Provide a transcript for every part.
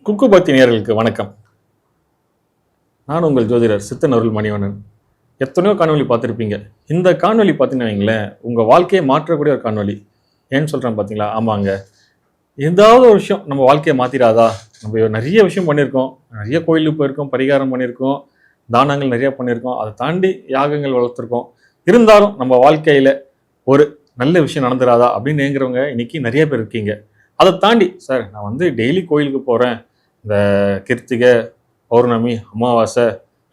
குக்கு பக்தி நேயர்களுக்கு வணக்கம். நான் உங்கள் ஜோதிடர் சித்தன் அருள் மணிவண்ணன். எத்தனையோ காணொலி பார்த்துருப்பீங்க. இந்த காணொலி பார்த்தீங்கன்னு வைங்களேன், உங்கள் வாழ்க்கையை மாற்றக்கூடிய ஒரு காணொலி. ஏன்னு சொல்கிறேன் பார்த்தீங்களா? ஆமாங்க, ஏதாவது ஒரு விஷயம் நம்ம வாழ்க்கையை மாற்றிடாதா? நம்ம நிறைய விஷயம் பண்ணியிருக்கோம், நிறைய கோயிலுக்கு போயிருக்கோம், பரிகாரம் பண்ணியிருக்கோம், தானங்கள் நிறைய பண்ணியிருக்கோம், அதை தாண்டி யாகங்கள் வளர்த்துருக்கோம். இருந்தாலும் நம்ம வாழ்க்கையில் ஒரு நல்ல விஷயம் நடந்துடாதா அப்படின்னு ஏங்குறவங்க இன்னைக்கு நிறைய பேர் இருக்கீங்க. அதை தாண்டி சார் நான் வந்து டெய்லி கோயிலுக்கு போகிறேன், இந்த கிருத்திகை, பௌர்ணமி, அமாவாசை,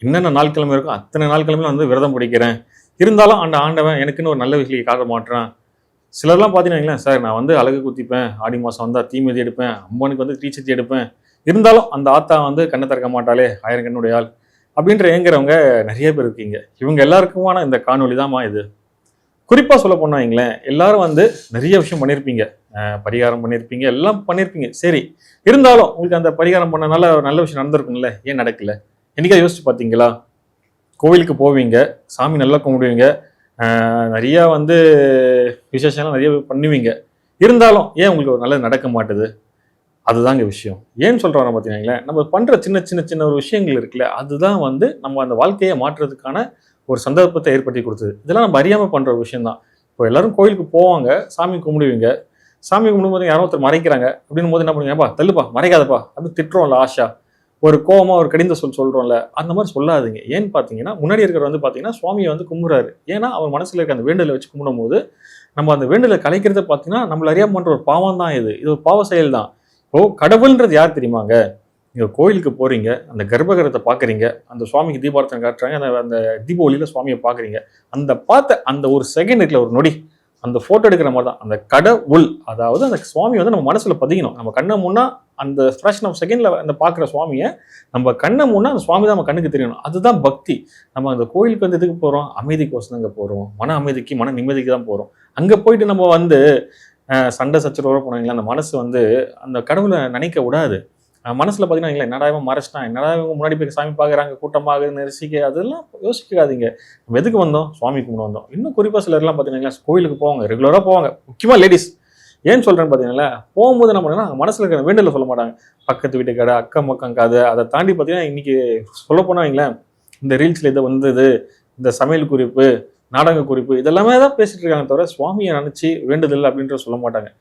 என்னென்ன நாட்கிழமை இருக்கும் அத்தனை நாட்கிழமையும் வந்து விரதம் பிடிக்கிறேன், இருந்தாலும் அந்த ஆண்டவன் எனக்குன்னு ஒரு நல்ல விஷயம் காட்ட மாட்டேறான். சிலர்லாம் பார்த்தீங்கன்னா சார் நான் வந்து அழகு குத்திப்பேன், ஆடி மாதம் வந்தால் தீமிதி எடுப்பேன், அம்மனுக்கு வந்து தீச்சத்தி எடுப்பேன், இருந்தாலும் அந்த ஆத்தா வந்து கண்ணை திறக்க மாட்டாளே, ஆயிரம் கண்ணுடைய ஆள் அப்படின்ற ஏங்குறவங்க நிறைய பேர் இருக்கீங்க. இவங்க எல்லாருக்குமான இந்த காணொலி தான்மா இது. குறிப்பாக சொல்ல போனாங்களேன், எல்லாரும் வந்து நிறைய விஷயம் பண்ணியிருப்பீங்க, பரிகாரம் பண்ணியிருப்பீங்க, எல்லாம் பண்ணியிருப்பீங்க. சரி, இருந்தாலும் உங்களுக்கு அந்த பரிகாரம் பண்ணனால ஒரு நல்ல விஷயம் நடந்திருக்கும்ல, ஏன் நடக்கல? என்னைக்கா யோசிச்சு பார்த்தீங்களா? கோவிலுக்கு போவீங்க, சாமி நல்லா கும்பிடுவீங்க, நிறையா வந்து விசேஷம்லாம் நிறைய பண்ணுவீங்க, இருந்தாலும் ஏன் உங்களுக்கு ஒரு நல்லது நடக்க மாட்டுது? அதுதாங்க விஷயம். ஏன்னு சொல்கிறோம் பார்த்தீங்களா, நம்ம பண்ணுற சின்ன சின்ன சின்ன ஒரு விஷயங்கள் இருக்குல்ல, அதுதான் வந்து நம்ம அந்த வாழ்க்கையை மாற்றுறதுக்கான ஒரு சந்தர்ப்பத்தை ஏற்படுத்தி கொடுத்தது. இதெல்லாம் நம்ம அறியாமல் பண்ணுற ஒரு விஷயம் தான். இப்போ எல்லாரும் கோயிலுக்கு போவாங்க, சாமி கும்பிடுவீங்க, சாமி கும்பிடும்போது யாரோ ஒருத்தர் மறைக்கிறாங்க அப்படின்னும் போது என்ன பண்ணுவீங்கப்பா, தள்ளுப்பா மறைக்காதப்பா அப்படின்னு திட்டுறோம்ல, ஆஷா ஒரு கோவமாக ஒரு கடிந்த சொல்கிறோம்ல, அந்த மாதிரி சொல்லாதீங்க. ஏன்னு பார்த்தீங்கன்னா, முன்னாடி இருக்கிற வந்து பார்த்தீங்கன்னா சுவாமியை வந்து கும்பிட்றாரு. ஏன்னா அவர் மனசில் இருக்க அந்த வேண்டுதலை வச்சு கும்பிடும் போது நம்ம அந்த வேண்டுதலை கலைக்கிறத பார்த்தீங்கன்னா நம்மள அறியாமல் பண்ணுற ஒரு பாவம் தான் இது. இது ஒரு பாவ செயல் தான். இப்போ கடவுள்ன்றது யார் தெரியுமாங்க? நீங்கள் கோயிலுக்கு போகிறீங்க, அந்த கர்ப்பகிரகத்தை பார்க்குறீங்க, அந்த சுவாமிக்கு தீபார்த்தனை காட்டுறாங்க, அந்த தீபாவளியில் சுவாமியை பார்க்குறீ, அந்த பார்த்த அந்த ஒரு செகண்ட் இருக்குல்ல, ஒரு நொடி, அந்த ஃபோட்டோ எடுக்கிற மாதிரி தான் அந்த கடவுள். அதாவது அந்த சுவாமி வந்து நம்ம மனசில் பதிக்கணும். நம்ம கண்ணை முன்னா அந்த ஃப்ராக்ஷன் ஆஃப் செகண்டில் அந்த பார்க்குற சுவாமியை நம்ம கண்ணை முன்னா அந்த சுவாமி தான் நம்ம கண்ணுக்கு தெரியணும். அதுதான் பக்தி. நம்ம அந்த கோயிலுக்கு வந்து எதுக்கு போகிறோம்? அமைதிக்கோசம் அங்கே போகிறோம், மன அமைதிக்கு, மன நிம்மதிக்கு தான் போகிறோம். அங்கே போயிட்டு நம்ம வந்து சண்டை சச்சரவோட போனீங்களா, அந்த மனசு வந்து அந்த கடவுளை நினைக்க விடாது. மனசில் பார்த்தீங்கன்னா என்னடா இவன் மறைச்சிட்டான், என்னடா இவங்க முன்னாடி போய் சாமி பார்க்குறாங்க, கூட்டமாக நெரிசிக்க, அதெல்லாம் யோசிக்காதீங்க. நம்ம எதுக்கு வந்தோம்? சுவாமி கும்பிட வந்தோம். இன்னும் குறிப்பாக சிலர்லாம் பார்த்தீங்கன்னா கோயிலுக்கு போவாங்க, ரெகுலராக போவாங்க, முக்கியமாக லேடிஸ். ஏன்னு சொல்கிறேன்னு பார்த்தீங்கன்னா, போகும்போது என்ன பண்ணுங்கன்னா மனசில் இருக்கிற வேண்டுதலை சொல்ல மாட்டாங்க. பக்கத்து வீட்டு கடை, அக்கம் பக்கம் கதை, அதை தாண்டி பார்த்தீங்கன்னா இன்றைக்கி சொல்ல போனாங்களேன், இந்த ரீல்ஸில் இதை வந்தது, இந்த சமையல் குறிப்பு, நாடக குறிப்பு, இதெல்லாமே தான் பேசிகிட்டு இருக்காங்க தவிர சுவாமியை நினச்சி வேண்டுதல் அப்படின்ற சொல்ல மாட்டாங்க.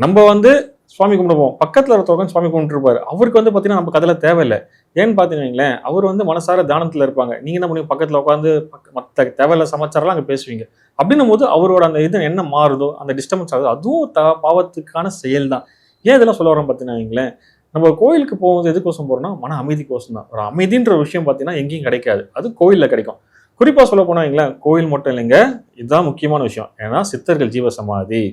நம்ம வந்து சுவாமி கும்பிடுவோம், பக்கத்தில் ஒருத்தவங்க சுவாமி கும்பிட்டுருப்பாரு, அவருக்கு வந்து பார்த்தீங்கன்னா நமக்கு அதில் தேவையில்லை. ஏன்னு பார்த்தீங்கன்னா அவர் வந்து மனசார தியானத்தில் இருப்பாங்க. நீங்கள் என்ன பண்ணி பக்கத்தில் உட்காந்து மற்ற தேவையில்ல சமாச்சாரம்லாம் அங்கே பேசுவீங்க. அப்படின்னும் போது அவரோட அந்த இது என்ன மாறுதோ, அந்த டிஸ்டர்பன்ஸ் ஆகுது, அதுவும் பாவத்துக்கான செயல் தான். ஏன் இதெல்லாம் சொல்ல வரோம் பார்த்தீங்கன்னா, நம்ம கோயிலுக்கு போகும்போது எதுக்கோசம் போகிறோம்னா மன அமைதிக்கோசம் தான். ஒரு அமைதின்ற விஷயம் பார்த்தீங்கன்னா எங்கேயும் கிடைக்காது, அது கோயிலில் கிடைக்கும். குறிப்பாக சொல்ல போனாங்களேன், கோயில் மட்டும் இல்லைங்க, இதுதான் முக்கியமான விஷயம். ஏன்னா சித்தர்கள் ஜீவசமாதி.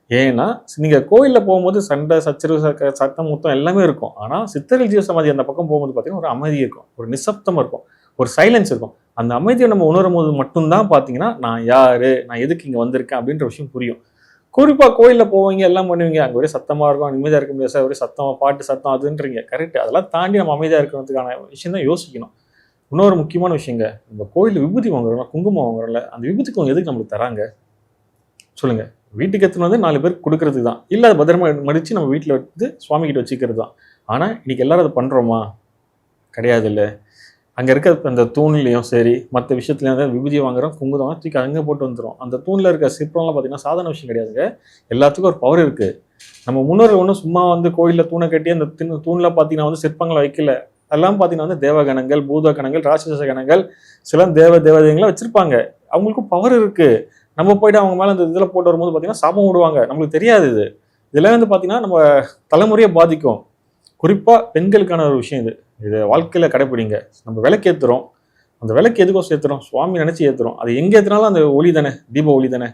ஏன்னா நீங்கள் கோயிலில் போகும்போது சண்டை சச்சரவு சத்தம் முத்தம் எல்லாமே இருக்கும். ஆனால் சித்தர்கள் ஜீவசமாதி அந்த பக்கம் போகும்போது பார்த்தீங்கன்னா ஒரு அமைதி இருக்கும், ஒரு நிசப்தமாக இருக்கும், ஒரு சைலன்ஸ் இருக்கும். அந்த அமைதியை நம்ம உணரும் போது மட்டும்தான் பார்த்தீங்கன்னா நான் யார், நான் எதுக்கு இங்கே வந்திருக்கேன் அப்படின்ற விஷயம் புரியும். குறிப்பாக கோயிலில் போவீங்க, எல்லாம் பண்ணுவீங்க, அங்கே ஒரே சத்தமாக இருக்கும், நிம்மதியாக இருக்க முடியாது சார், ஒரே சத்தமாக பாட்டு சத்தம் அதுன்றீங்க. கரெக்ட், அதெல்லாம் தாண்டி நம்ம அமைதியாக இருக்கிறதுக்கான விஷயம் தான் யோசிக்கணும். இன்னொரு முக்கியமான விஷயங்க, நம்ம கோயிலில் விபூதி வாங்குறோம்ல, குங்குமம் வாங்குறோம்ல, அந்த விபூதிக்கு அவங்க எதுக்கு நம்மளுக்கு தராங்க சொல்லுங்கள்? வீட்டுக்கு எடுத்துன்னு வந்து 4 பேருக்கு கொடுக்கறதுக்கு தான், இல்லை அதை பத்திரமா மடித்து நம்ம வீட்டில் வந்து சுவாமி கிட்ட வச்சுக்கிறது தான். ஆனால் இன்றைக்கி எல்லாரும் அதை பண்ணுறோமா? கிடையாது. இல்லை, அங்கே இருக்க அந்த தூண்லேயும் சரி மற்ற விஷயத்துலையும் தான் விபூதியை வாங்குறோம், குங்குதம் தூக்கி அங்கே போட்டு வந்துடும். அந்த தூணில் இருக்க சிற்பம்லாம் பார்த்தீங்கன்னா சாதாரண விஷயம் கிடையாதுங்க, எல்லாத்துக்கும் ஒரு பவர் இருக்குது. நம்ம முன்னோர்கள் ஒன்றும் சும்மா வந்து கோயிலில் தூணை கட்டி அந்த தூணில் பார்த்தீங்கன்னா வந்து சிற்பங்களை வைக்கல. எல்லாம் பார்த்தீங்கன்னா வந்து தேவகணங்கள், பூத கணங்கள், ராட்சச கணங்கள், சில தேவதைகளை வச்சுருப்பாங்க. அவங்களுக்கும் பவர் இருக்குது. நம்ம போய்ட்டு அவங்க மேலே இந்த இதில் போட்டு வரும்போது பார்த்தீங்கன்னா சாபம் விடுவாங்க, நம்மளுக்கு தெரியாது. இதெல்லாம் வந்து பார்த்தீங்கன்னா நம்ம தலைமுறையை பாதிக்கும். குறிப்பாக பெண்களுக்கான ஒரு விஷயம் இது. இதை வாழ்க்கையில் கடைப்பிடிங்க. நம்ம விளக்கு ஏற்றுறோம், அந்த விளக்கு எதுக்கோசம் ஏற்றுறோம்? சுவாமி நினச்சி ஏற்றுறோம். அது எங்கே ஏற்றினாலும் அந்த ஒளி தானே, தீப ஒளி தானே.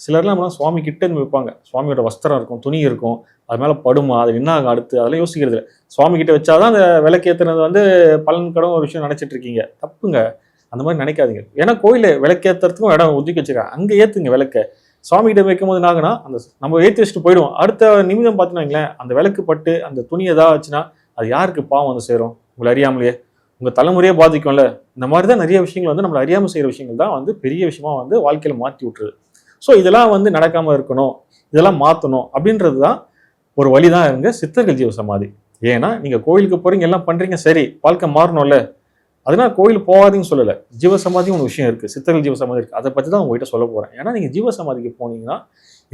சிலர்லாம் நம்ம சுவாமி கிட்ட இருந்து வைப்பாங்க, சுவாமியோட வஸ்திரம் இருக்கும், துணி இருக்கும், அது மேலே படுமா, அது என்ன ஆகும் அடுத்து, அதெல்லாம் யோசிக்கிறது இல்லை. சுவாமி கிட்ட வச்சாதான் அந்த விளக்கு ஏற்றுனது வந்து பலன் கடன் ஒரு விஷயம் நினச்சிட்டு இருக்கீங்க, தப்புங்க. அந்த மாதிரி நினைக்காதீங்க. ஏன்னா கோயிலில் விளக்கேற்றுறதுக்கும் இடம் ஒதுக்கி வச்சுருக்காங்க, அங்கே ஏற்றுங்க விளக்க. சுவாமி கிட்ட வைக்கும் போது என்னாகுனா அந்த நம்ம ஏற்றி வச்சுட்டு போயிடுவோம், அடுத்த நிமிடம் பார்த்தீங்கன்னா அந்த விளக்கு பட்டு அந்த துணி ஏதாவது ஆச்சுன்னா அது யாருக்கு பாவம் வந்து சேரும்? உங்களை அறியாமலேயே உங்கள் தலைமுறையே பாதிக்கும்ல. இந்த மாதிரி தான் நிறைய விஷயங்கள் வந்து நம்மளை அறியாமல் செய்கிற விஷயங்கள் தான் வந்து பெரிய விஷயமா வந்து வாழ்க்கையில் மாற்றி விட்டுருது. ஸோ இதெல்லாம் வந்து நடக்காமல் இருக்கணும், இதெல்லாம் மாற்றணும் அப்படின்றது தான் ஒரு வழி தான் இருங்க சித்தர்கள் ஜீவசமாதி. ஏன்னா நீங்கள் கோயிலுக்கு போகிறீங்க, எல்லாம் பண்ணுறீங்க, சரி, வாழ்க்கை மாறணும்ல. அதனால கோயில் போகாதீங்கன்னு சொல்லலை. ஜீவசமாதி ஒரு விஷயம் இருக்குது, சித்தர்கள் ஜீவசமாதி இருக்குது. அதை பற்றி தான் உங்ககிட்ட சொல்ல போகிறேன். ஏன்னா நீங்கள் ஜீவசமாதிக்கு போனீங்கன்னா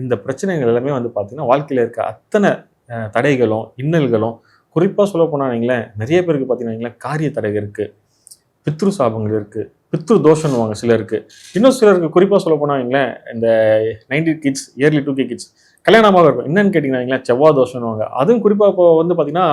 இந்த பிரச்சனைகள் எல்லாமே வந்து பார்த்தீங்கன்னா வாழ்க்கையில் இருக்க அத்தனை தடைகளும் இன்னல்களும், குறிப்பாக சொல்ல போனால் நீங்களேன் நிறைய பேருக்கு பார்த்தீங்கன்னா காரிய தடைகள் இருக்குது, பித்ரு சாபங்கள் இருக்குது, பித்ரு தோஷம்னுவாங்க சிலருக்கு. இன்னும் சிலருக்கு குறிப்பாக சொல்ல போனாங்களேன் இந்த 90 கிட்ஸ், இயர்லி 2K கிட்ஸ் கல்யாணமாக இருக்கும். என்னன்னு கேட்டிங்கன்னா செவ்வாய் தோஷம்னுவாங்க. அதுவும் குறிப்பாக இப்போ வந்து பார்த்தீங்கன்னா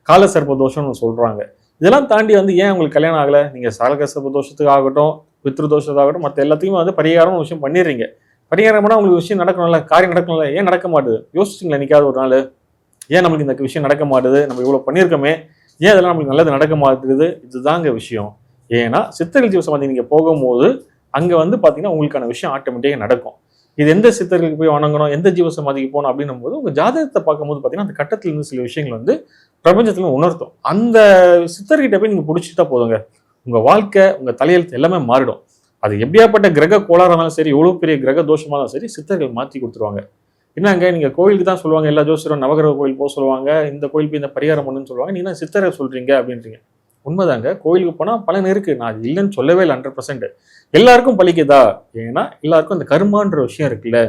காலசர்ப்ப தோஷம்னு சொல்கிறாங்க. இதெல்லாம் தாண்டி வந்து ஏன் உங்களுக்கு கல்யாணம் ஆகலை? நீங்கள் காலசர்ப்ப தோஷத்துக்கு ஆகட்டும், பித்ரு தோஷத்துக்காகட்டும், மற்ற எல்லாத்தையுமே வந்து பரிகாரம் ஒரு விஷயம் பண்ணிடுறீங்க. பரிகாரம் பண்ணால் உங்களுக்கு விஷயம் நடக்கணும்ல, காரியம் நடக்கணும்ல, ஏன் நடக்க மாட்டுது? யோசிச்சிங்களா நிற்காத ஒரு நாள்? ஏன் நம்மளுக்கு இந்த விஷயம் நடக்க மாட்டுது? நம்ம இவ்வளோ பண்ணியிருக்கோமே, ஏன் அதெல்லாம் நம்மளுக்கு நல்லது நடக்க மாட்டுது? இதுதாங்க விஷயம். ஏன்னா சித்தர்கள் ஜீவசமாதி நீங்கள் போகும்போது அங்கே வந்து பார்த்தீங்கன்னா உங்களுக்கான விஷயம் ஆட்டோமேட்டிக்காக நடக்கும். இது எந்த சித்தர்களுக்கு போய் வணங்கணும், எந்த ஜீவசமாதிக்கு போகணும் அப்படின்னும் போது உங்கள் ஜாதகத்தை பார்க்கும்போது பார்த்தீங்கன்னா அந்த கட்டத்தில் இருந்து சில விஷயங்கள் வந்து பிரபஞ்சத்தில் உணர்த்தும். அந்த சித்தர்கிட்ட போய் நீங்கள் பிடிச்சிட்டா போதுங்க, உங்கள் வாழ்க்கை, உங்கள் தலையெழுத்து எல்லாமே மாறிடும். அது எப்படியாப்பட்ட கிரக கோளாறாக இருந்தாலும் சரி, எவ்வளோ பெரிய கிரக தோஷமாக இருந்தாலும் சரி, சித்தர்கள் மாற்றி கொடுத்துருவாங்க. என்னங்க நீங்கள் கோயிலுக்கு தான் சொல்லுவாங்க, எல்லா ஜோசியரும் நவகிரக கோயில் போக சொல்லுவாங்க, இந்த கோயில் போய் இந்த பரிகாரம் பண்ணுன்னு சொல்லுவாங்க, நீங்கள் சித்தரை சொல்கிறீங்க அப்படின்றீங்க. உண்மைதாங்க, கோயிலுக்கு போனால் பலன் இருக்குது, நான் அது இல்லைன்னு சொல்லவே இல்லை. 100% எல்லாருக்கும் பலிக்குதா? ஏன்னா எல்லாருக்கும் அந்த கர்மான்ற விஷயம் இருக்குல்ல,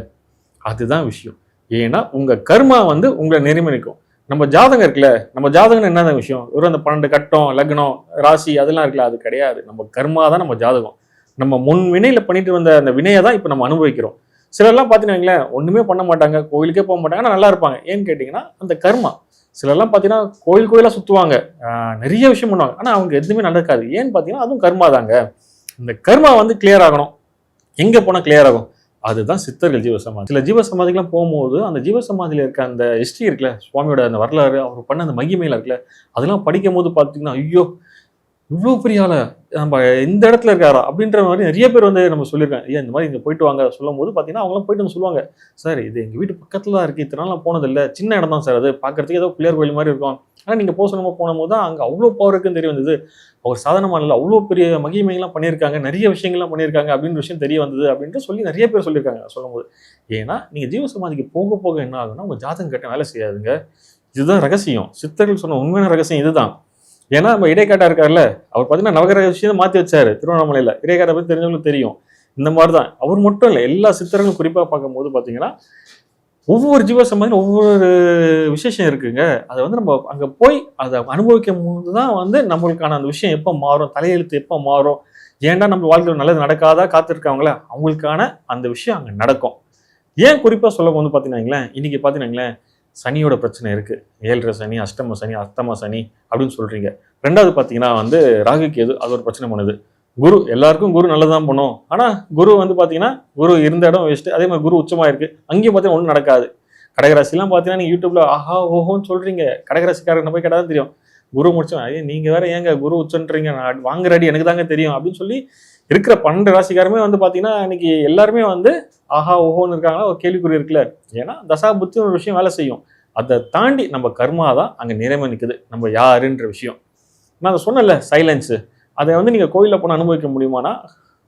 அதுதான் விஷயம். ஏன்னா உங்கள் கர்மா வந்து உங்களை நெறிமணிக்கும். நம்ம ஜாதகம் இருக்குல்ல, நம்ம ஜாதகம் என்னதான் விஷயம்? வெறும் அந்த 12 கட்டம், லக்னம், ராசி அதெல்லாம் இருக்குல்ல, அது கிடையாது. நம்ம கர்மா தான் நம்ம ஜாதகம். நம்ம முன் வினையில் பண்ணிட்டு வந்த அந்த வினையை தான் இப்போ நம்ம அனுபவிக்கிறோம். சிலர்லாம் பார்த்தீங்கன்னா ஒன்றுமே பண்ண மாட்டாங்க, கோயிலுக்கே போக மாட்டாங்க, ஆனால் நல்லா இருப்பாங்க. ஏன்னு கேட்டிங்கன்னா அந்த கர்மா. சிலர்லாம் பார்த்தீங்கன்னா கோயிலாக சுற்றுவாங்க, நிறைய விஷயம் பண்ணுவாங்க, ஆனால் அவங்க எதுவுமே நடக்காது. ஏன்னு பார்த்தீங்கன்னா அதுவும் கர்மா தாங்க. இந்த கர்மா வந்து கிளியர் ஆகணும். எங்கே போனால் கிளியர் ஆகும்? அதுதான் சித்தர்கள் ஜீவசமாதி. சில ஜீவசமாதிக்கெல்லாம் போகும்போது அந்த ஜீவசமாதியில் இருக்க அந்த ஹிஸ்ட்ரி இருக்குல்ல, சுவாமியோட அந்த வரலாறு, அவர் பண்ண அந்த மகிமையில் இருக்குல்ல, அதெல்லாம் படிக்கும் போது பார்த்தீங்கன்னா ஐயோ இவ்வளோ பெரிய ஆளா நம்ம இந்த இடத்துல இருக்காரா அப்படின்ற மாதிரி நிறைய பேர் வந்து நம்ம சொல்லியிருக்காங்க. ஏன் இந்த மாதிரி இங்கே போயிட்டு வாங்க சொல்லும் போது பார்த்தீங்கன்னா அவங்களாம் போயிட்டு வந்து சொல்லுவாங்க, சார் இது எங்கள் வீட்டு பக்கத்தில் தான் இருக்குது, இத்தனை நாள் போனதில்லை, சின்ன இடம் தான் சார், அது பார்க்குறதுக்கு ஏதோ பிள்ளையார் கோயில் மாதிரி இருக்கும், ஆனால் நீங்கள் போக சொல்லாமல் போகும்போது தான் அங்கே அவ்வளோ பவர் இருக்குன்னு தெரிய வந்தது. அவர் சாதாரணமான இல்லை, அவ்வளோ பெரிய மகிமைகள்லாம் பண்ணியிருக்காங்க, நிறைய விஷயங்கள்லாம் பண்ணியிருக்காங்க அப்படின்ற விஷயம் தெரிய வந்தது அப்படின்ட்டு சொல்லி நிறைய பேர் சொல்லியிருக்காங்க சொல்லும்போது. ஏன்னா நீங்கள் ஜீவசமாதிக்கு போக போக என்ன ஆகுன்னா உங்கள் ஜாதகம் கட்ட வேலை செய்யாதுங்க. இதுதான் ரகசியம். சித்தர்கள் சொன்ன உண்மையான ரகசியம் இதுதான். ஏன்னா நம்ம இடைக்காட்டா இருக்கார்ல, அவர் பார்த்தீங்கன்னா நவகிரக விஷயத்தை மாற்றி வச்சாரு திருவண்ணாமலையில். இடைக்காட்டை பற்றி தெரிஞ்சவங்களுக்கு தெரியும். இந்த மாதிரி தான் அவர் மட்டும் இல்லை, எல்லா சித்தர்களும் குறிப்பாக பார்க்கும்போது பார்த்தீங்கன்னா ஒவ்வொரு ஜீவசமாதியும் ஒவ்வொரு விசேஷம் இருக்குங்க. அதை வந்து நம்ம அங்கே போய் அதை அனுபவிக்கும் போது தான் வந்து நம்மளுக்கான அந்த விஷயம் எப்போ மாறும், தலையெழுத்து எப்போ மாறும், ஏன்டா நம்ம வாழ்க்கையில் நல்லது நடக்காதா காத்திருக்காங்களே அவங்களுக்கான அந்த விஷயம் அங்கே நடக்கும். ஏன் குறிப்பாக சொல்ல வந்து பார்த்தீங்கன்னா இன்னைக்கு பார்த்தீங்கன்னா சனியோட பிரச்சனை இருக்குது, 7.5 சனி, அஷ்டம சனி, அர்த்தம சனி அப்படின்னு சொல்கிறீங்க. ரெண்டாவது பார்த்தீங்கன்னா வந்து ராகு கேது, அது ஒரு பிரச்சனை பண்ணுது. குரு, எல்லாருக்கும் குரு நல்லதான் பண்ணும், ஆனால் குரு வந்து பார்த்தீங்கன்னா குரு இருந்த இடம் வேஸ்ட்டு. அதே மாதிரி குரு உச்சமாக இருக்குது, அங்கேயும் பார்த்தீங்கன்னா ஒன்றும் நடக்காது. கடகராசிலாம் பார்த்தீங்கன்னா நீங்கள் யூடியூப்ல ஆஹா ஓஹோன்னு சொல்கிறீங்க, கடகராசிக்காரங்க போய் கேட்டால் தான் தெரியும் குரு முடிச்சோம். ஐயா நீங்கள் வேற ஏங்க குரு உச்சன்றீங்க, நான் வாங்குற அடி எனக்கு தாங்க தெரியும் அப்படின்னு சொல்லி இருக்கிற 12 ராசிக்காரமே வந்து பார்த்தீங்கன்னா இன்னைக்கு எல்லாருமே வந்து ஆஹா ஓஹோன்னு இருக்காங்களா, ஒரு கேள்விக்குறி இருக்குல்ல. ஏன்னா தசா புத்தி ஒரு விஷயம் வேலை செய்யும், அதை தாண்டி நம்ம கர்மா தான் அங்கே நிறைமை நிற்குது, நம்ம யாருன்ற விஷயம். நான் அதை சொன்னல சைலன்ஸு, அதை வந்து நீங்கள் கோயிலில் போனால் அனுபவிக்க முடியுமானா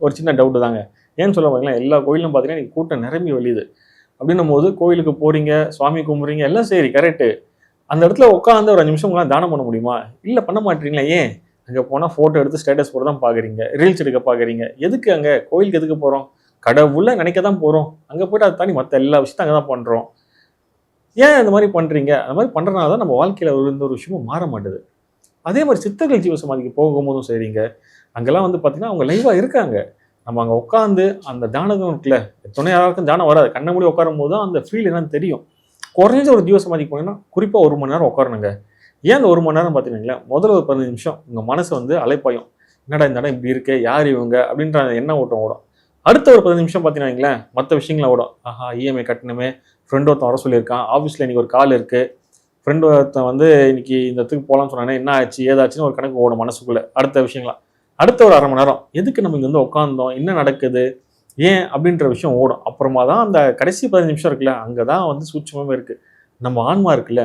ஒரு சின்ன டவுட்டு தாங்க. ஏன்னு சொல்ல பாருங்களேன், எல்லா கோயிலும் பார்த்தீங்கன்னா நீங்கள் கூட்டம் நிரம்பி வழியுது. அப்படின்னும் போது கோயிலுக்கு போகிறீங்க, சுவாமி கும்பிட்றீங்க, எல்லாம் சரி கரெக்டு. அந்த இடத்துல உட்காந்து ஒரு 5 நிமிஷம் உங்களால் தானம் பண்ண முடியுமா? இல்லை பண்ண மாட்டீங்களா? ஏன்? அங்கே போனால் ஃபோட்டோ எடுத்து ஸ்டேட்டஸ் போட தான் பார்க்குறீங்க, ரீல்ஸ் எடுக்க பார்க்குறீங்க. எதுக்கு அங்கே கோயிலுக்கு எதுக்கு போகிறோம்? கடவுளை நினைக்க தான் போகிறோம். அங்கே போய்ட்டு அதை தாண்டி மற்ற எல்லா விஷயத்தையும் அங்கே தான் பண்ணுறோம். ஏன் இந்த மாதிரி பண்ணுறீங்க? அந்த மாதிரி பண்ணுறதுனால தான் நம்ம வாழ்க்கையில் எந்த ஒரு விஷயமும் மாற மாட்டுது. அதே மாதிரி சித்தர்கள் ஜீவசமாதிக்கு போகும்போதும் சரிங்க, அங்கெல்லாம் வந்து பார்த்தீங்கன்னா அவங்க லைவாக இருக்காங்க. நம்ம அங்கே உட்காந்து அந்த தியானம் இருக்குல்ல, துணை யாருக்கும் தியானம் வராது, கண்ண மூடி உட்காரும் போது தான் அந்த ஃபீல் என்னன்னு தெரியும். குறைஞ்ச ஒரு ஜீவசமாதிக்கு போனீங்கன்னா குறிப்பாக 1 மணி நேரம் உட்காரணுங்க. ஏன் அந்த 1 மணி நேரம் பார்த்தீங்கன்னா முதல்ல ஒரு 15 நிமிஷம் உங்கள் மனசு வந்து அலைப்பாயும், என்னடா இந்த இடம் இப்படி இருக்கே, யார் இவங்க அப்படின்ற எண்ணம் ஓட்டம் ஓடும். அடுத்த ஒரு 15 நிமிஷம் பார்த்தீங்கன்னா மற்ற விஷயங்கள ஓடும். ஆஹா இஎம்ஐ கட்டணுமே, ஃப்ரெண்ட் ஒருத்தன் வர சொல்லியிருக்கான், ஆஃபீஸில் இன்றைக்கி ஒரு கால் இருக்குது, ஃப்ரெண்டு ஒருத்தன் வந்து இன்னைக்கு இந்த இடத்துக்கு போகலான்னு சொன்னானே, என்ன ஆச்சு ஏதாச்சுன்னு ஒரு கணக்கு ஓடும் மனசுக்குள்ளே. அடுத்த விஷயங்களா அடுத்த ஒரு 1/2 மணி நேரம் எதுக்கு நம்ம இங்கே வந்து உட்காந்தோம், என்ன நடக்குது, ஏன் அப்படின்ற விஷயம் ஓடும். அப்புறமா தான் அந்த கடைசி 15 நிமிஷம் இருக்குல்ல, அங்கே தான் வந்து சூட்சமாகவே இருக்குது நம்ம ஆன்மா இருக்குல்ல.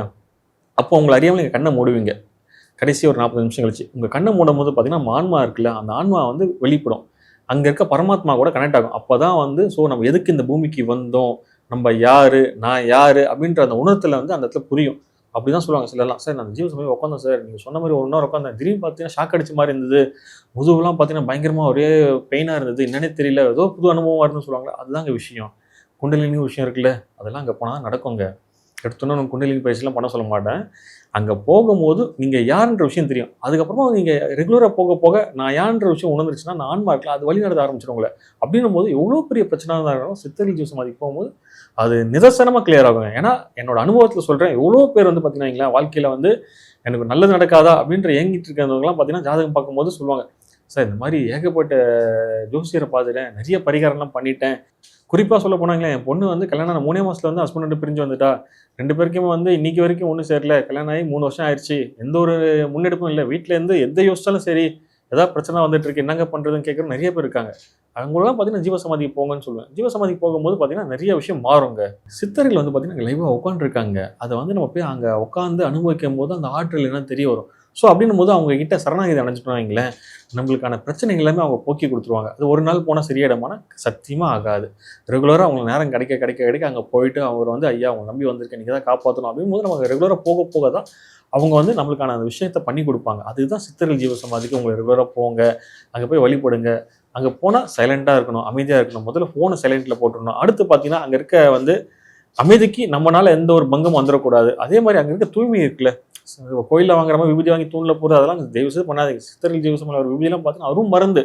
அப்போ உங்களை அறியாமல் நீங்கள் கண்ணை மூடுவீங்க. கடைசி ஒரு 40 நிமிஷம் கழிச்சு உங்கள் கண்ணை மூடும் போது பார்த்தீங்கன்னா நம்ம ஆன்மா இருக்குல்ல, அந்த ஆன்மா வந்து வெளிப்படும், அங்கே இருக்க பரமாத்மா கூட கனெக்ட் ஆகும். அப்போ தான் வந்து நம்ம எதுக்கு இந்த பூமிக்கு வந்தோம், நம்ம யார், நான் யார் அப்படின்ற அந்த உணர்த்தில் வந்து அந்த இடத்துல புரியும். அப்படி தான் சொல்லுவாங்க சிலர்லாம். சார் நான் ஜீவசமாதி உட்காந்தேன் சார், நீங்கள் சொன்ன மாதிரி 1 ஹவர் உட்காந்தேன், திடீர்னு பார்த்தீங்கன்னா ஷாக் அடிச்ச மாதிரி இருந்தது, முதுகுலாம் பார்த்தீங்கன்னா பயங்கரமாக ஒரே பெயினாக இருந்தது, என்னன்னே தெரியல, ஏதோ புது அனுபவமாக இருந்துன்னு சொல்லுவாங்களே, அதுதாங்க விஷயம். குண்டலினி விஷயம் இருக்குல்ல, அதெல்லாம் அங்கே போனால் நடக்குங்க. எடுத்தோன்னே நான் குண்டலினி பயிற்சிலாம் பண்ண சொல்ல மாட்டேன். அங்கே போகும்போது நீங்கள் யாருன்ற விஷயம் தெரியும். அதுக்கப்புறமா நீங்கள் ரெகுலராக போக போக நான் யாருன்ற விஷயம் உணர்ந்துருச்சுன்னா, நான் ஆன்மா இருக்கலாம், அது வழி நடத்த ஆரம்பிச்சிடும் உங்களை. அப்படின்னும் போது எவ்வளோ பெரிய பிரச்சனை தான் இருந்தாலும் சித்தர்கள் ஜீவசமாதிக்கு போகும்போது அது நிதர்சனமாக கிளியர் ஆகுங்க. ஏன்னா என்னோட அனுபவத்தில் சொல்கிறேன், எவ்வளோ பேர் வந்து பார்த்தீங்கன்னா வாழ்க்கையில் வந்து எனக்கு நல்லது நடக்காதா அப்படின்ற ஏங்கிட்டு இருக்கிறவங்கலாம் பார்த்தீங்கன்னா ஜாதகம் பார்க்கும்போது சொல்லுவாங்க, சார் இந்த மாதிரி ஏகப்பட்ட ஜோசியரை பார்த்துட்டேன், நிறைய பரிகாரம்லாம் பண்ணிட்டேன். குறிப்பாக சொல்ல போனாங்களே, என் பொண்ணு வந்து கல்யாணம் ஆன 3 மாதத்துல வந்து ஹஸ்பண்ட் பிரிஞ்சு வந்துட்டா. 2 பேருக்குமே வந்து இன்னைக்கு வரைக்கும் ஒன்றும் சேரல. கல்யாணம் ஆகி 3 வருஷம் ஆயிடுச்சு. எந்த ஒரு முன்னெடுப்பும் இல்லை. வீட்டிலேருந்து எந்த யோசிச்சாலும் சரி, ஏதாவது பிரச்சனை வந்துட்டு இருக்கு, என்னங்க பண்ணுறதுன்னு கேட்குற நிறைய பேர் இருக்காங்க. அவங்களெல்லாம் பார்த்தீங்கன்னா ஜீவசமாதிக்கு போங்கன்னு சொல்லுவேன். ஜீவசமாதிக்கு போகும்போது பார்த்தீங்கன்னா நிறைய விஷயம் மாறுங்க. சித்தர்கள் வந்து பார்த்தீங்கன்னா லைவாக உட்காந்துருக்காங்க. அதை வந்து நம்ம போய் அங்கே உட்காந்து அனுபவிக்கும் போது அந்த ஆற்றல் என்னன்னு தெரிய வரும். ஸோ அப்படின்னும் போது அவங்க கிட்ட சரணாகதி அடைஞ்சிட்டோம் வைங்களேன், நம்மளுக்கான பிரச்சனைகள் எல்லாமே அவங்க போக்கி கொடுத்துருவாங்க. அது ஒரு நாள் போனால் சரியாயிடுமானா சத்தியமாக ஆகாது. ரெகுலராக அவங்களுக்கு நேரம் கிடைக்க அங்கே போயிட்டு அவர் வந்து ஐயா அவங்க நம்பி வந்திருக்கேன், நீங்கள் தான் காப்பாற்றணும் அப்படிங்கும் போது நம்ம ரெகுலராக போக போக தான் அவங்க வந்து நம்மளுக்கான அந்த விஷயத்தை பண்ணி கொடுப்பாங்க. அதுதான் சித்தர்கள் ஜீவசமாதிக்கு உங்களை ரெகுலராக போங்க, அங்கே போய் வழிபடுங்க. அங்கே போனால் சைலண்ட்டாக இருக்கணும், அமைதியாக இருக்கணும். முதல்ல ஃபோனை சைலண்ட்டில் போட்டுடணும். அடுத்து பார்த்தீங்கன்னா அங்கே இருக்க வந்து அமைதிக்கு நம்மளால எந்த ஒரு பங்கமும் வந்துடக்கூடாது. அதே மாதிரி அங்கே இருக்க தூய்மை இருக்குல்ல, கோயிலில் வாங்குற மாதிரி விபூதி வாங்கி தூணில் போகிறது அதெல்லாம் தயவுசெய்து பண்ணாதீங்க. சித்தர்கள் ஜீவசமாதியில் ஒரு விபூதிலாம் பார்த்தீங்கன்னா அதுவும் மருந்து.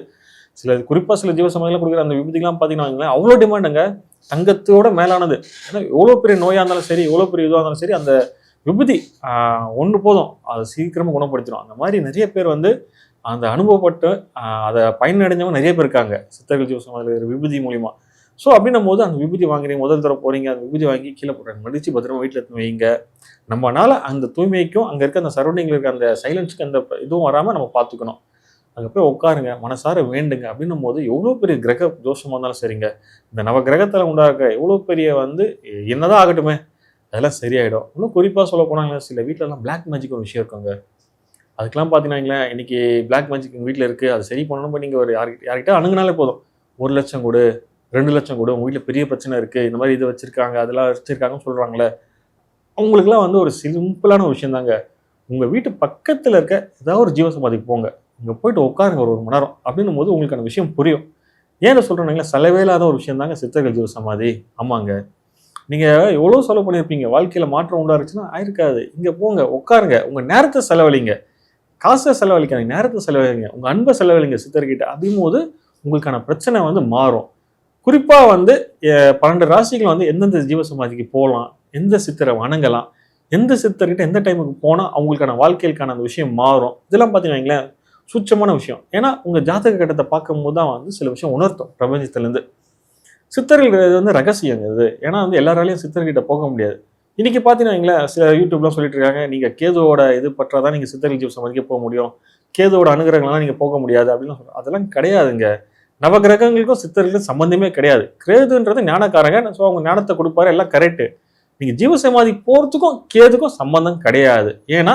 குறிப்பாக சில ஜீவசமாதிலாம் கொடுக்குற அந்த விபூதிலாம் பார்த்தீங்கன்னா அவ்வளோ டிமாண்டுங்க, தங்கத்தோட மேலானது. ஏன்னா எவ்வளோ பெரிய நோயாக இருந்தாலும் சரி, எவ்வளோ பெரிய இதுவாக இருந்தாலும் சரி, அந்த விபூதி ஒன்று போதும், அதை சீக்கிரமாக குணப்படுத்திடும். அந்த மாதிரி நிறைய பேர் வந்து அந்த அனுபவப்பட்டு அதை பயனடைஞ்சவங்க நிறைய பேர் இருக்காங்க சித்தர்கள் ஜீவசமாதியில் விபூதி மூலிமா. ஸோ அப்படின்னும் போது அந்த விபூதி வாங்குறீங்க, முதல் தடவை போகிறீங்க, அந்த விபூதி வாங்கி கீழே போடுறாங்க, மடித்து பத்திரமா வீட்டில் எடுத்து வைங்க. நம்மளால அந்த தூய்மைக்கும் அங்கே இருக்க அந்த சரௌண்டிங்கில் இருக்க அந்த சைலன்ஸுக்கு அந்த இதுவும் வராமல் நம்ம பார்த்துக்கணும். அங்கே போய் உட்காருங்க, மனசார வேண்டுங்க. அப்படின்னும் போது எவ்வளோ பெரிய கிரக தோஷமாக இருந்தாலும் சரிங்க, இந்த நவ கிரகத்தில் உண்டாக்க எவ்வளோ பெரிய வந்து என்னதான் ஆகட்டுமே அதெல்லாம் சரியாயிடும். இன்னும் குறிப்பாக சொல்ல போனாங்க, சில வீட்டிலலாம் பிளாக் மேஜிக் ஒரு விஷயம் இருக்குங்க. அதுக்கெல்லாம் பார்த்தீங்கன்னா இன்னைக்கு பிளாக் மேஜிக் எங்கள் வீட்டில் இருக்குது, அது சரி பண்ணணும். நீங்கள் ஒரு யார்கிட்ட அணுகுனாலே போதும், 1 லட்சம் கொடு, 2 லட்சம் கொடு, உங்கள் வீட்டில் பெரிய பிரச்சனை இருக்குது, இந்த மாதிரி இது வச்சுருக்காங்க அதெல்லாம் வச்சுருக்காங்கன்னு சொல்கிறாங்களே, அவங்களுக்குலாம் வந்து ஒரு சிம்பிளான ஒரு விஷயம் தாங்க. உங்கள் வீட்டு பக்கத்தில் இருக்க ஏதாவது ஒரு ஜீவசமாதிக்கு போங்க, இங்கே போயிட்டு உட்காருங்க ஒரு 1 மணி நேரம். அப்படின்னும் போது உங்களுக்கான விஷயம் புரியும். ஏன்னு சொல்கிறேன்னாங்களா, செலவே இல்லாத ஒரு விஷயம் தாங்க சித்தர்கள் ஜீவசமாதி. ஆமாங்க, நீங்கள் எவ்வளோ செலவு பண்ணியிருப்பீங்க, வாழ்க்கையில் மாற்றம் உண்டாருச்சுன்னா ஆயிருக்காது. இங்கே போங்க, உட்காருங்க, உங்கள் நேரத்தை செலவழிங்க, காசை செலவழிக்காதீங்க, நேரத்தை செலவழிங்க, உங்கள் அன்பை செலவழிங்க சித்தர்கிட்ட. அப்படிங்கும்போது உங்களுக்கான பிரச்சனை வந்து மாறும். குறிப்பாக வந்து 12 ராசிகள் வந்து எந்தெந்த ஜீவசமாதிக்கு போகலாம், எந்த சித்தரை வணங்கலாம், எந்த சித்தர்கிட்ட எந்த டைமுக்கு போனால் அவங்களுக்கான வாழ்க்கைக்கான அந்த விஷயம் மாறும், இதெல்லாம் பார்த்தீங்கன்னா சூட்சமான விஷயம். ஏன்னா உங்கள் ஜாதக கட்டத்தை பார்க்கும்போது தான் வந்து சில விஷயம் உணர்த்தும் பிரபஞ்சத்துலேருந்து. சித்தர்கள் வந்து ரகசியங்க இது. ஏன்னா வந்து எல்லாராலையும் சித்தர்கிட்ட போக முடியாது. இன்னைக்கு பார்த்தீங்கன்னா சில யூடியூப்லாம் சொல்லிட்டு இருக்காங்க, நீங்கள் கேதுவோட இது பற்றாதான் நீங்கள் சித்தர்கள் ஜீவசமாதிக்கே போக முடியும், கேதுவோட அனுகிரகங்கள்லாம் நீங்கள் போக முடியாது அப்படின்னு சொல்கிறோம். அதெல்லாம் கிடையாதுங்க. நவகிரகங்களுக்கும் சித்தர்களுக்கும் சம்பந்தமே கிடையாது. கேதுன்றது ஞானக்காரங்க, ஸோ அவங்க ஞானத்தை கொடுப்பாரு, எல்லாம் கரெக்டு. நீங்கள் ஜீவசமாதி போகிறதுக்கும் கேதுக்கும் சம்பந்தம் கிடையாது. ஏன்னா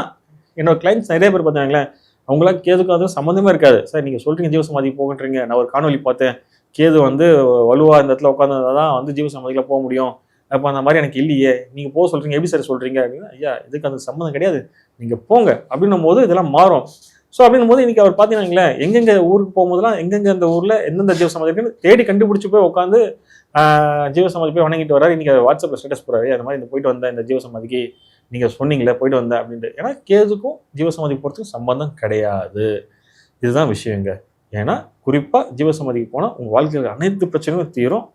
என்னோட கிளைண்ட்ஸ் நிறைய பேர் பார்த்தீங்களேன், அவங்களாம் கேதுக்கும் அதுவும் சம்மந்தமே இருக்காது. சார் நீங்கள் சொல்கிறீங்க ஜீவசமாதி போகன்றீங்க, நான் ஒரு காணொலி பார்த்தேன், கேது வந்து வலுவாக இந்த இடத்துல உட்காந்துருந்தா தான் வந்து ஜீவசமாதியில் போக முடியும், அப்போ அந்த மாதிரி எனக்கு இல்லையே, நீங்கள் போக சொல்கிறீங்க, எப்படி சார் சொல்கிறீங்க அப்படின்னா, ஐயா இதுக்கு அந்த சம்மந்தம் கிடையாது, நீங்கள் போங்க அப்படின்னும் போது இதெல்லாம் மாறும். ஸோ அப்படின்னும் போது இன்றைக்கி அவர் பார்த்தீங்கன்னா எங்கெங்கே ஊருக்கு போகும்போதெல்லாம் எங்கெங்கே அந்த ஊரில் எந்தெந்த ஜீவசமாதி இருக்குன்னு தேடி கண்டுபிடிச்சி போய் உட்காந்து ஜீவசமாதி போய் வணங்கிட்டு வர்றாரு. இன்றைக்கி வாட்ஸ்அப்பில் ஸ்டேட்டஸ் போகிறாரு, அந்த மாதிரி இந்த போயிட்டு வந்தேன் இந்த ஜீவசமாதிக்கு, நீங்கள் சொன்னீங்களே போயிட்டு வந்தேன் அப்படின்ட்டு. ஏன்னா கேதுக்கும் ஜீவசமாதி போகிறதுக்கும் சம்பந்தம் கிடையாது. இதுதான் விஷயங்க. ஏன்னா குறிப்பாக ஜீவசமாதிக்கு போனால் உங்கள் வாழ்க்கையில் அனைத்து பிரச்சனையும் தீரும்.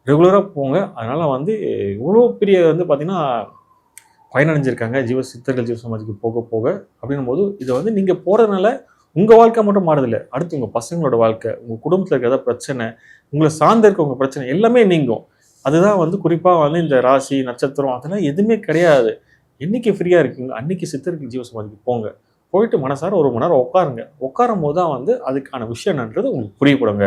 ரெகுலராக போங்க. அதனால் வந்து இவ்வளோ பெரிய வந்து பார்த்திங்கன்னா பயனடைஞ்சிருக்காங்க சித்தர்கள் ஜீவசமாதிக்கு போக போக. அப்படின்னும் போது இதை வந்து நீங்கள் போகிறதுனால உங்கள் வாழ்க்கை மட்டும் மாறுதில்லை, அடுத்து உங்கள் பசங்களோட வாழ்க்கை, உங்கள் குடும்பத்தில் இருக்க ஏதாவது பிரச்சனை, உங்களை சார்ந்த இருக்க உங்கள் பிரச்சனை எல்லாமே நீங்கும். அதுதான் வந்து குறிப்பாக வந்து இந்த ராசி நட்சத்திரம் அதெல்லாம் எதுவுமே கிடையாது. என்றைக்கு ஃப்ரீயாக இருக்கீங்களோ அன்றைக்கி சித்தர்கள் ஜீவசமாதிக்கு போங்க. போயிட்டு மனசார 1 மணி நேரம் உட்காருங்க. உட்காரும் போது தான் வந்து அதுக்கான விஷயம் என்னன்றது உங்களுக்கு புரியப்படுங்க.